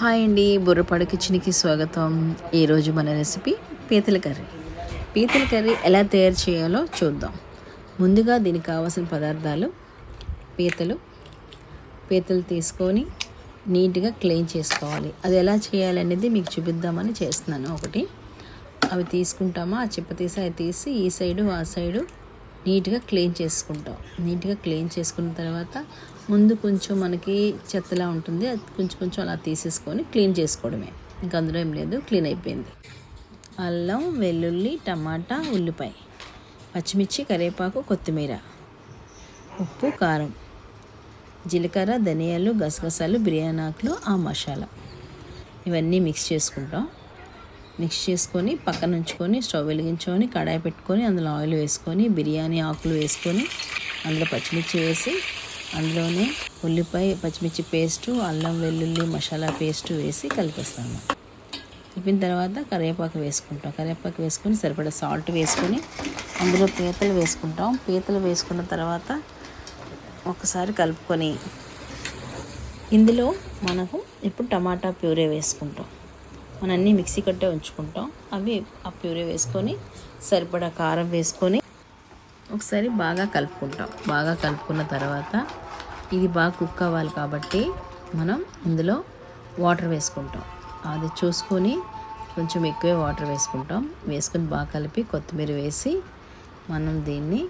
Hi అండి, బుర్రపాడు కిచెన్కి స్వాగతం. ఈరోజు మన రెసిపీ పీతల కర్రీ. పీతల కర్రీ ఎలా తయారు చేయాలో చూద్దాం. ముందుగా దీనికి కావాల్సిన పదార్థాలు: పీతలు తీసుకొని నీట్గా క్లీన్ చేసుకోవాలి. అది ఎలా చేయాలనేది మీకు చూపిద్దామని చేస్తున్నాను. ఒకటి అవి తీసుకుంటామా, ఆ చిప్ప తీసి అవి తీసి ఈ సైడు ఆ సైడు నీట్గా క్లీన్ చేసుకుంటాం. నీట్గా క్లీన్ చేసుకున్న తర్వాత ముందు కొంచెం మనకి చెత్తలా ఉంటుంది, అది కొంచెం అలా తీసేసుకొని క్లీన్ చేసుకోవడమే. ఇంకా అందులో ఏం లేదు, క్లీన్ అయిపోయింది. అల్లం, వెల్లుల్లి, టమాటా, ఉల్లిపాయ, పచ్చిమిర్చి, కరివేపాకు, కొత్తిమీర, ఉప్పు, కారం, జీలకర్ర, ధనియాలు, గసగసాలు, బిర్యానీ ఆకులు, ఆ మసాలా ఇవన్నీ మిక్స్ చేసుకుంటాం. మిక్స్ చేసుకొని పక్కన ఉంచుకొని స్టవ్ వెలిగించుకొని కడాయి పెట్టుకొని అందులో ఆయిల్ వేసుకొని బిర్యానీ ఆకులు వేసుకొని అందులో పచ్చిమిర్చి వేసి అందులోనే ఉల్లిపాయ, పచ్చిమిర్చి పేస్టు, అల్లం వెల్లుల్లి మసాలా పేస్టు వేసి కలిపేస్తాము. కలిపిన తర్వాత కరివేపాకు వేసుకుంటాం. కరివేపాకు వేసుకొని సరిపడా సాల్ట్ వేసుకొని అందులో పీతలు వేసుకుంటాం. పీతలు వేసుకున్న తర్వాత ఒకసారి కలుపుకొని ఇందులో మనకు ఇప్పుడు టమాటా ప్యూరీ వేసుకుంటాం. మనం అన్నీ మిక్సీ కట్టే ఉంచుకుంటాం. అవి ఆ ప్యూరీ వేసుకొని సరిపడా కారం వేసుకొని ఒకసారి బాగా కలుపుకుంటాం. బాగా కలుపుకున్న తర్వాత ఇది బాగా కుక్ అవ్వాలి కాబట్టి మనం ఇందులో వాటర్ వేసుకుంటాం. అది చూసుకొని కొంచెం ఎక్కువే వాటర్ వేసుకుంటాం. వేసుకొని బాగా కలిపి కొత్తిమీర వేసి మనం దీన్ని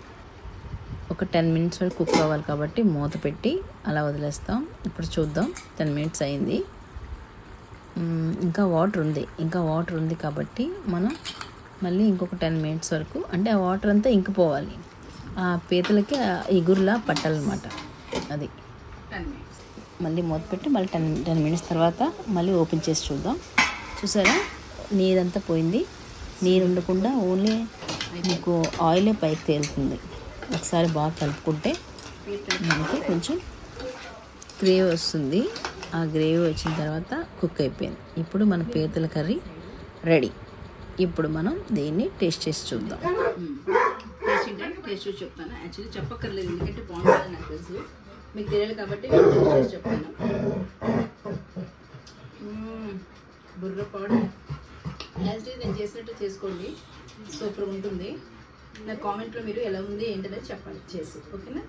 ఒక 10 మినిట్స్ వరకు కుక్ అవ్వాలి కాబట్టి మూత పెట్టి అలా వదిలేస్తాం. ఇప్పుడు చూద్దాం, 10 మినిట్స్ అయింది. ఇంకా వాటర్ ఉంది కాబట్టి మనం మళ్ళీ ఇంకొక 10 మినిట్స్ వరకు, అంటే ఆ వాటర్ అంతా ఇంకిపోవాలి, ఆ పీతలకి ఇగురులా పట్టాలన్నమాట. అది మళ్ళీ మూత పెట్టి మళ్ళీ 10 మినిట్స్ తర్వాత మళ్ళీ ఓపెన్ చేసి చూద్దాం. చూసారా, నీరంతా పోయింది. నీరు ఉండకుండా ఓన్లీ మీకు ఆయిలే పైకి తేలుతుంది. ఒకసారి బాగా కలుపుకుంటే మనకి కొంచెం గ్రేవీ వస్తుంది. ఆ గ్రేవీ వచ్చిన తర్వాత కుక్ అయిపోయింది. ఇప్పుడు మన పీతల కర్రీ రెడీ. ఇప్పుడు మనం దీన్ని టేస్ట్ చేసి చూద్దాం. టేస్ట్ చెప్తాను. యాక్చువల్లీ చెప్పక్కర్లేదు, ఎందుకంటే బాగుంటుందని నాకు తెలుసు. మీకు తెలియాలి కాబట్టి టేస్ట్ చేసి చెప్తాను. బుర్రపాడు యాజ్ నేను చేసినట్టు చేసుకోండి, సూపర్ ఉంటుంది. నా కామెంట్లో మీరు ఎలా ఉంది ఏంటనేది చెప్పండి చేసి, ఓకేనా?